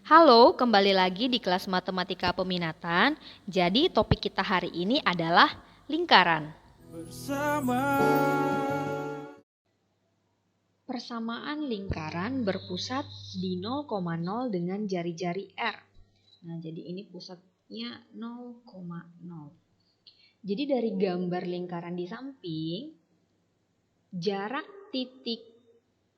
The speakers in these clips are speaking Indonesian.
Halo, kembali lagi di kelas Matematika Peminatan. Jadi topik kita hari ini adalah lingkaran. Persamaan lingkaran berpusat di 0,0 dengan jari-jari R. Nah, jadi ini pusatnya 0,0. Jadi dari gambar lingkaran di samping, jarak titik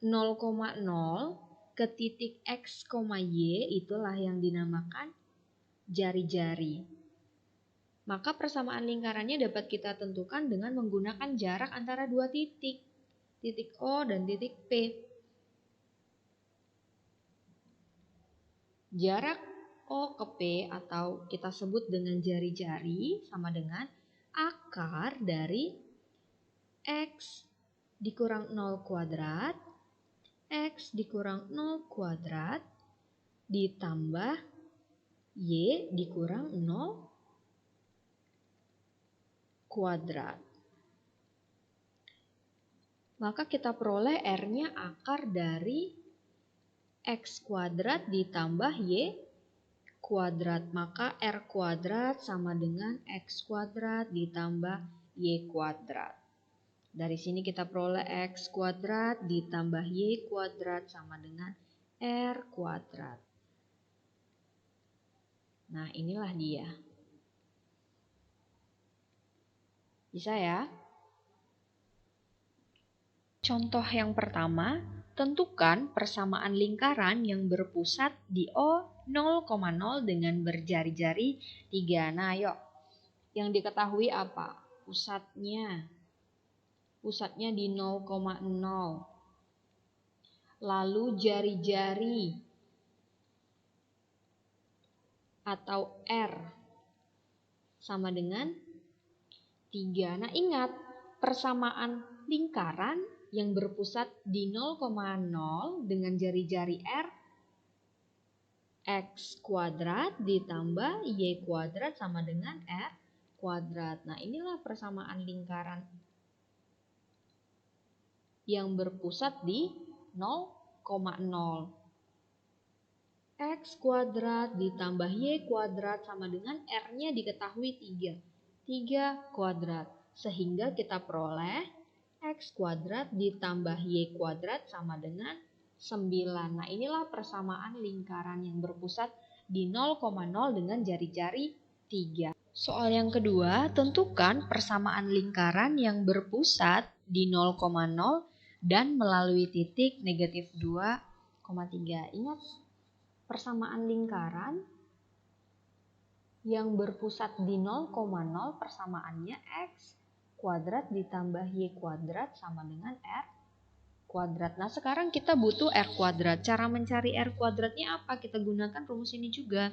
0,0 ke titik X, Y itulah yang dinamakan jari-jari. Maka persamaan lingkarannya dapat kita tentukan dengan menggunakan jarak antara dua titik O dan titik P. Jarak O ke P atau kita sebut dengan jari-jari sama dengan akar dari X dikurang 0 kuadrat, X dikurang 0 kuadrat, ditambah Y dikurang 0 kuadrat. Maka kita peroleh R-nya akar dari X kuadrat ditambah Y kuadrat. Maka R kuadrat sama dengan X kuadrat ditambah Y kuadrat. Dari sini kita peroleh X kuadrat ditambah Y kuadrat sama dengan R kuadrat. Nah, inilah dia. Bisa ya? Contoh yang pertama, tentukan persamaan lingkaran yang berpusat di O 0,0 dengan berjari-jari 3. Nah, yuk. Yang diketahui apa? Pusatnya di 0,0. Lalu jari-jari atau R sama dengan 3. Nah, ingat persamaan lingkaran yang berpusat di 0,0 dengan jari-jari R, X kuadrat ditambah Y kuadrat sama dengan R kuadrat. Nah, inilah persamaan lingkaran yang berpusat di 0,0. X kuadrat ditambah Y kuadrat sama dengan R-nya diketahui 3. 3 kuadrat. Sehingga kita peroleh X kuadrat ditambah Y kuadrat sama dengan 9. Nah, inilah persamaan lingkaran yang berpusat di 0,0 dengan jari-jari 3. Soal yang kedua, tentukan persamaan lingkaran yang berpusat di 0,0 dan melalui titik negatif 2,3. Ingat, persamaan lingkaran yang berpusat di 0,0 persamaannya X kuadrat ditambah Y kuadrat sama dengan R kuadrat. Nah, sekarang kita butuh R kuadrat. Cara mencari R kuadratnya apa? Kita gunakan rumus ini juga.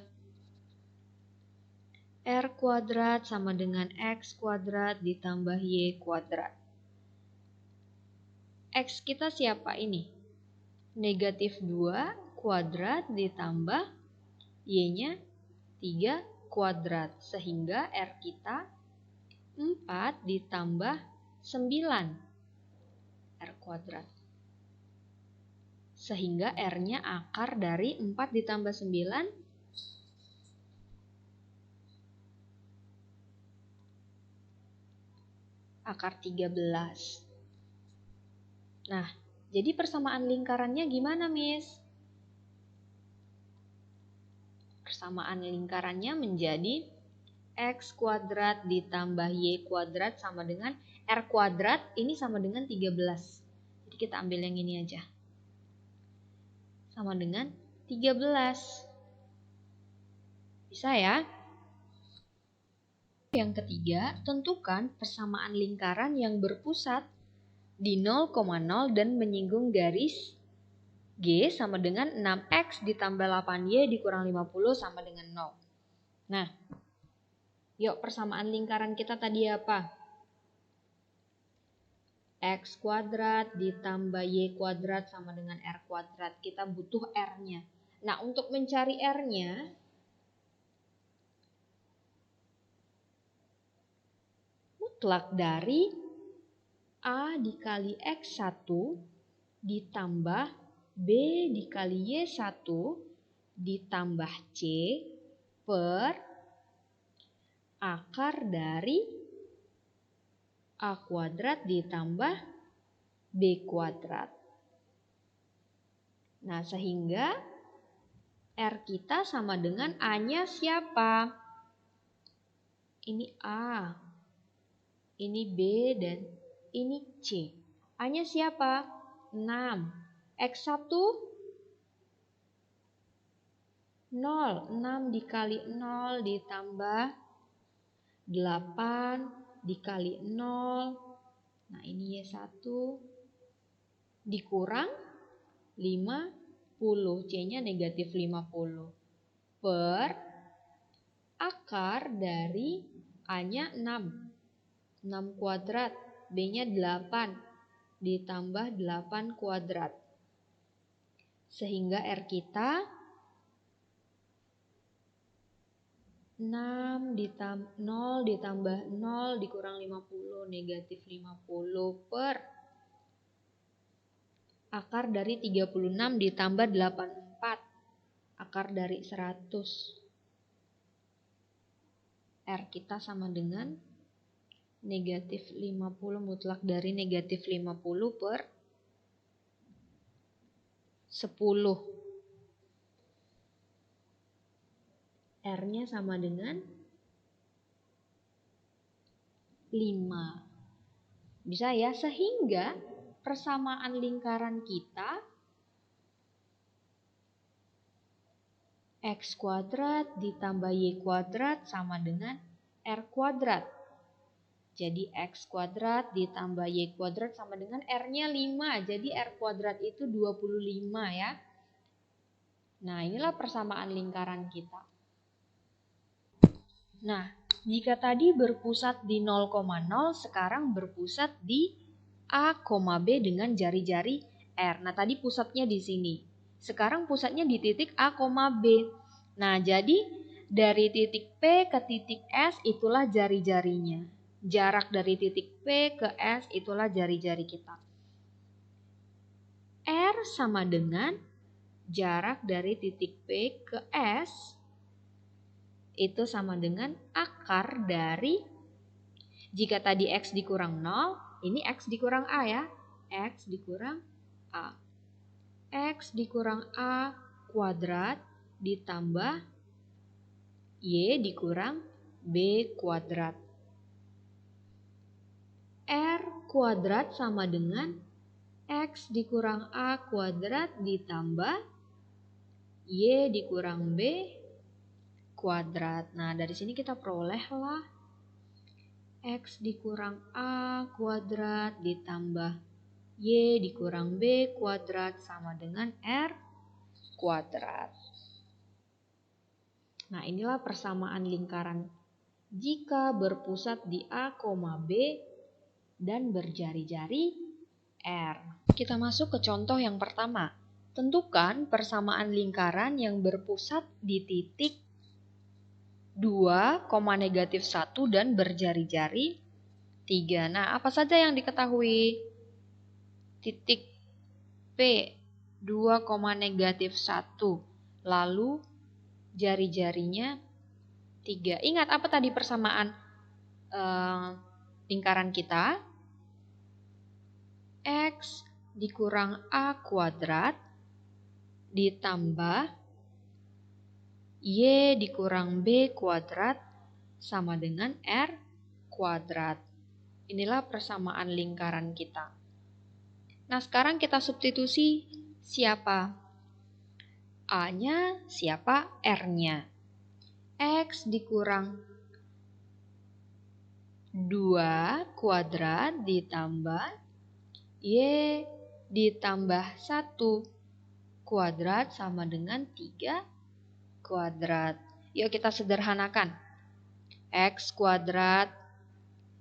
R kuadrat sama dengan X kuadrat ditambah Y kuadrat. X kita siapa ini? Negatif 2 kuadrat ditambah Y-nya 3 kuadrat. Sehingga R kita 4 ditambah 9 R kuadrat. Sehingga R-nya akar dari 4 ditambah 9 akar 13. Nah, jadi persamaan lingkarannya gimana, Miss? Persamaan lingkarannya menjadi X kuadrat ditambah Y kuadrat sama dengan R kuadrat, ini sama dengan 13. Jadi kita ambil yang ini aja. Sama dengan 13. Bisa ya? Yang ketiga, tentukan persamaan lingkaran yang berpusat di 0,0 dan menyinggung garis G sama dengan 6X ditambah 8Y dikurang 50 sama dengan 0. Nah, yuk persamaan lingkaran kita tadi apa? X kuadrat ditambah Y kuadrat sama dengan R kuadrat. Kita butuh R-nya. Nah, untuk mencari R-nya, mutlak dari A dikali X1 ditambah B dikali Y1 ditambah C per akar dari A kuadrat ditambah B kuadrat. Nah, sehingga R kita sama dengan A-nya siapa? Ini A, ini B, dan ini C. A-nya siapa? 6. X1 0. 6 dikali 0 ditambah 8 dikali 0. Nah, ini Y1 dikurang 50. C-nya negatif 50. Per akar dari A-nya 6. 6 kuadrat. B-nya 8. Ditambah 8 kuadrat. Sehingga R kita 0 ditambah 0 dikurang 50, negatif 50 per akar dari 36 ditambah 84, akar dari 100. R kita sama dengan negatif 50 mutlak dari negatif 50 per 10. R-nya sama dengan 5. Bisa ya, sehingga persamaan lingkaran kita X kuadrat ditambah Y kuadrat sama dengan R kuadrat. Jadi X kuadrat ditambah Y kuadrat sama dengan R-nya 5. Jadi R kuadrat itu 25 ya. Nah, inilah persamaan lingkaran kita. Nah, jika tadi berpusat di 0,0, sekarang berpusat di A, B dengan jari-jari R. Nah, tadi pusatnya di sini. Sekarang pusatnya di titik A, B. Nah, jadi dari titik P ke titik S itulah jari-jarinya. Jarak dari titik P ke S itulah jari-jari kita. R sama dengan jarak dari titik P ke S itu sama dengan akar dari, jika tadi X dikurang 0, ini X dikurang A ya. X dikurang A. X dikurang A kuadrat ditambah Y dikurang B kuadrat. R kuadrat sama dengan X dikurang A kuadrat ditambah Y dikurang B kuadrat. Nah, dari sini kita perolehlah X dikurang A kuadrat ditambah Y dikurang B kuadrat sama dengan R kuadrat. Nah, inilah persamaan lingkaran jika berpusat di A, B dan berjari-jari R. Kita masuk ke contoh yang pertama. Tentukan persamaan lingkaran yang berpusat di titik 2, negatif 1 dan berjari-jari 3. Nah, apa saja yang diketahui? Titik P 2, negatif 1. Lalu jari-jarinya 3. Ingat apa tadi persamaan lingkaran kita? X dikurang A kuadrat ditambah Y dikurang B kuadrat sama dengan R kuadrat. Inilah persamaan lingkaran kita. Nah, sekarang kita substitusi siapa? A-nya siapa? R-nya. X dikurang 2 kuadrat ditambah Y ditambah 1 kuadrat sama dengan 3 kuadrat. Yuk kita sederhanakan. X kuadrat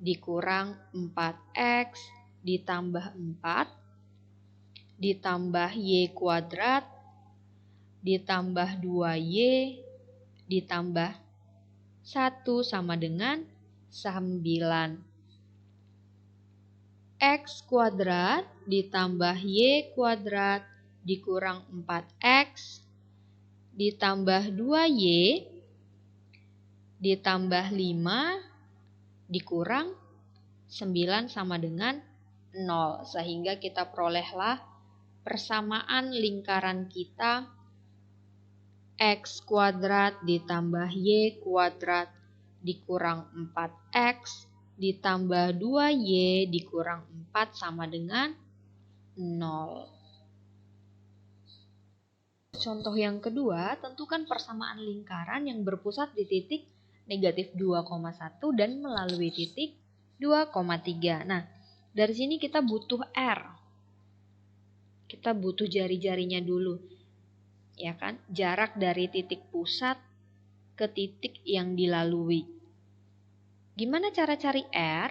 dikurang 4X ditambah 4 ditambah Y kuadrat ditambah 2Y ditambah 1 sama dengan 9. X kuadrat ditambah Y kuadrat dikurang 4X ditambah 2Y ditambah 5 dikurang 9 sama dengan 0. Sehingga kita perolehlah persamaan lingkaran kita X kuadrat ditambah Y kuadrat dikurang 4X ditambah 2Y dikurang 4 sama dengan 0. Contoh yang kedua, tentukan persamaan lingkaran yang berpusat di titik negatif 2,1 dan melalui titik 2,3. Nah, dari sini kita butuh R. Kita butuh jari-jarinya dulu. Ya kan? Jarak dari titik pusat ke titik yang dilalui. Gimana cara cari R?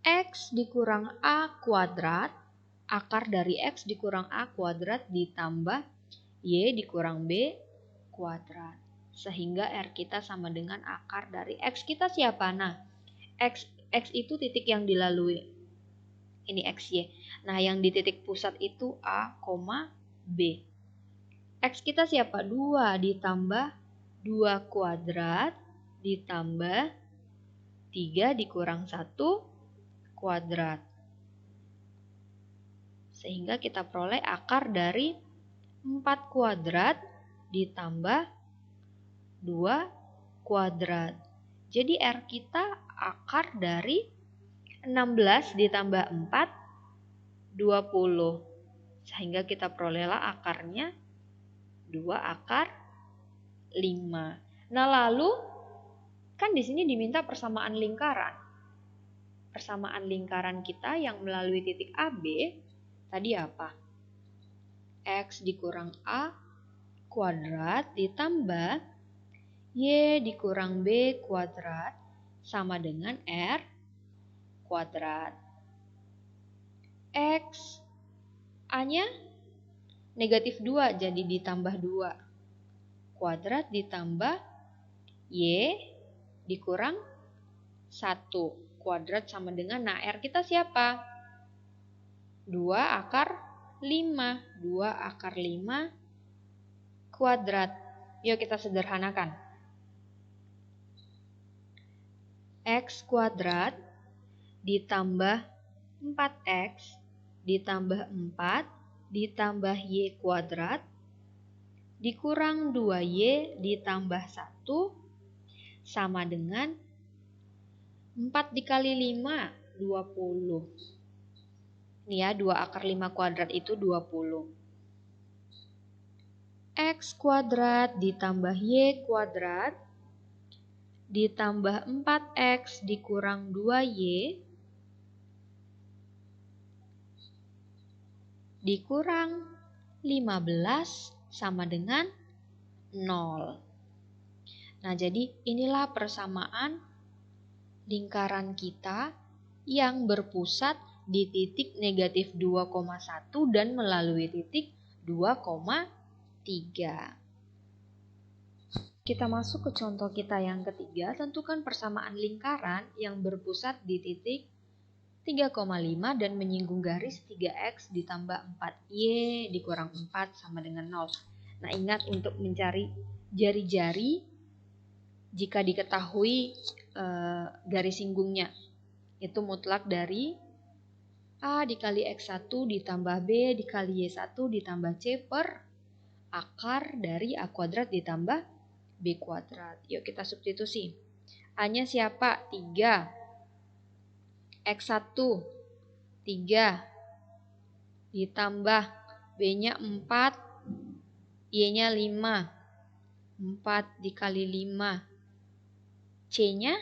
X dikurang A kuadrat, akar dari X dikurang A kuadrat ditambah Y dikurang B kuadrat. Sehingga R kita sama dengan akar dari X kita siapa? Nah, X itu titik yang dilalui. Ini XY. Nah, yang di titik pusat itu A, B. X kita siapa? 2 ditambah 2 kuadrat ditambah 3 dikurang 1 kuadrat. Sehingga kita peroleh akar dari 4 kuadrat ditambah 2 kuadrat. Jadi R kita akar dari 16 ditambah 4, 20. Sehingga kita perolehlah akarnya 2 akar 5. Nah, lalu kan di sini diminta persamaan lingkaran. Persamaan lingkaran kita yang melalui titik AB tadi apa? X dikurang A kuadrat ditambah Y dikurang B kuadrat sama dengan R kuadrat. X A-nya negatif 2 jadi ditambah 2 kuadrat ditambah Y dikurang 1 kuadrat sama dengan, nah R kita siapa? 2 akar 5. 2 akar 5 kuadrat. Yuk kita sederhanakan. X kuadrat ditambah 4X ditambah 4 ditambah Y kuadrat dikurang 2Y ditambah 1 sama dengan 4 dikali 5, 20. Ini ya, 2 akar 5 kuadrat itu 20. X kuadrat ditambah Y kuadrat ditambah 4X dikurang 2Y dikurang 15 sama dengan 0. Nah, jadi inilah persamaan lingkaran kita yang berpusat di titik negatif 2,1 dan melalui titik 2,3. Kita masuk ke contoh kita yang ketiga, tentukan persamaan lingkaran yang berpusat di titik 3,5 dan menyinggung garis 3X ditambah 4Y dikurang 4 sama dengan 0. Nah, ingat untuk mencari jari-jari jika diketahui garis singgungnya. Itu mutlak dari A dikali X1 ditambah B dikali Y1 ditambah C per akar dari A kuadrat ditambah B kuadrat. Yuk kita substitusi. A-nya siapa? 3. X1 3 ditambah B-nya 4, Y-nya 5. 4 dikali 5. C-nya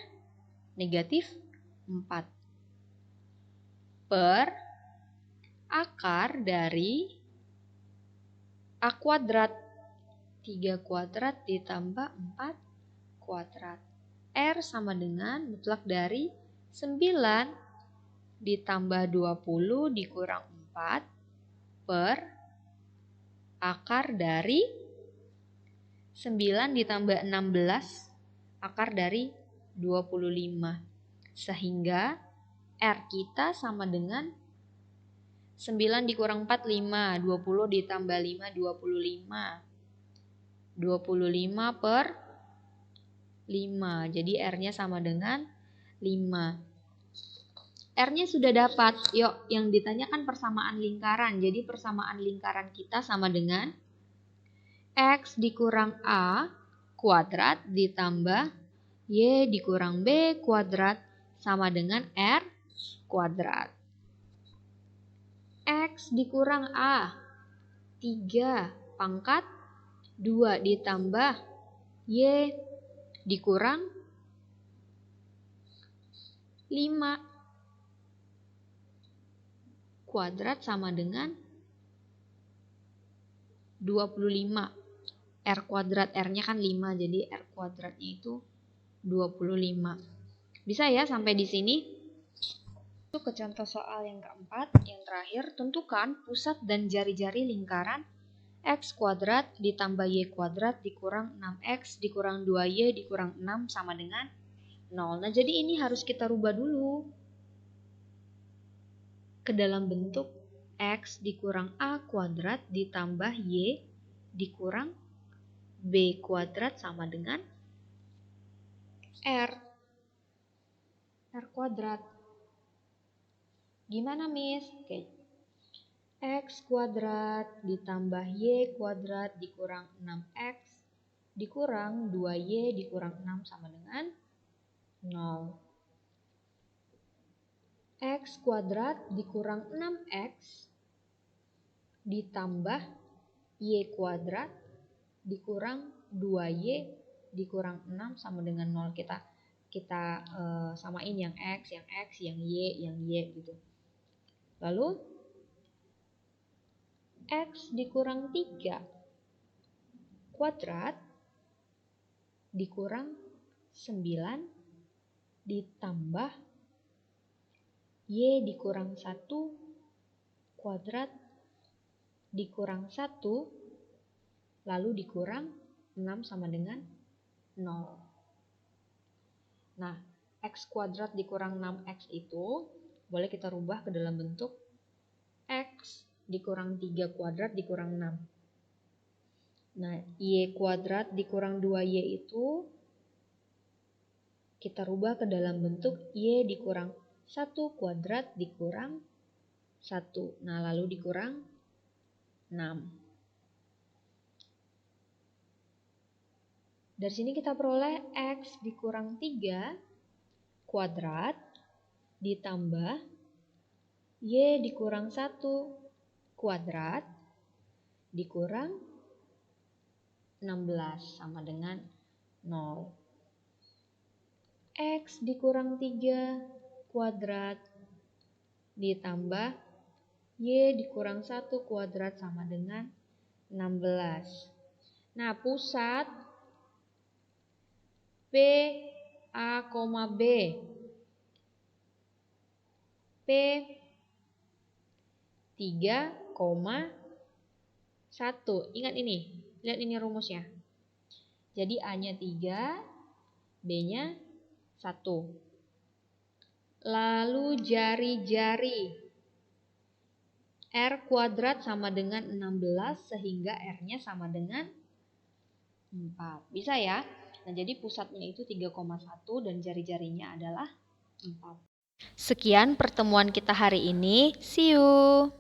negatif 4. Per akar dari A kuadrat. 3 kuadrat ditambah 4 kuadrat. R sama dengan mutlak dari 9 ditambah 20 dikurang 4 per akar dari 9 ditambah 16 akar dari 25. Sehingga R kita sama dengan 9 dikurang 4, 5. 20 ditambah 5, 25. 25 per 5. Jadi R-nya sama dengan 5. R-nya sudah dapat. Yuk, yang ditanyakan persamaan lingkaran. Jadi persamaan lingkaran kita sama dengan X dikurang A kuadrat ditambah Y dikurang B kuadrat sama dengan R kuadrat. X dikurang A 3 pangkat 2 ditambah Y dikurang 5 kuadrat sama dengan 25. R kuadrat, R-nya kan 5, jadi R kuadratnya itu 25. Bisa ya sampai di sini? Itu ke contoh soal yang keempat, yang terakhir, tentukan pusat dan jari-jari lingkaran X kuadrat ditambah Y kuadrat dikurang 6X dikurang 2Y dikurang 6 sama dengan 0. Nah, jadi ini harus kita rubah dulu ke dalam bentuk X dikurang A kuadrat ditambah Y dikurang B kuadrat sama dengan R kuadrat. Gimana, Miss? Oke. X kuadrat ditambah Y kuadrat dikurang 6X dikurang 2Y dikurang 6 sama dengan 0. X kuadrat dikurang 6X ditambah Y kuadrat dikurang 2Y dikurang 6 sama dengan 0. Kita samain yang X, yang Y gitu. Lalu X dikurang 3 kuadrat dikurang 9 ditambah Y dikurang 1 kuadrat dikurang 1 lalu dikurang 6 sama dengan 0. Nah, X kuadrat dikurang 6X itu boleh kita rubah ke dalam bentuk X dikurang 3 kuadrat dikurang 6. Nah, Y kuadrat dikurang 2Y itu kita rubah ke dalam bentuk Y dikurang 1 kuadrat dikurang 1. Nah, lalu dikurang 6. Dari sini kita peroleh X dikurang 3 kuadrat ditambah Y dikurang 1 kuadrat dikurang 16 sama dengan 0. X dikurang 3 kuadrat ditambah Y dikurang 1 kuadrat sama dengan 16. Nah, pusat P A, B P 3,1. Ingat ini, lihat ini rumusnya. Jadi A-nya 3, B-nya 1. Lalu jari-jari R kuadrat sama dengan 16 sehingga R-nya sama dengan 4. Bisa ya? Nah, jadi pusatnya itu 3,1 dan jari-jarinya adalah 4. Sekian pertemuan kita hari ini. See you!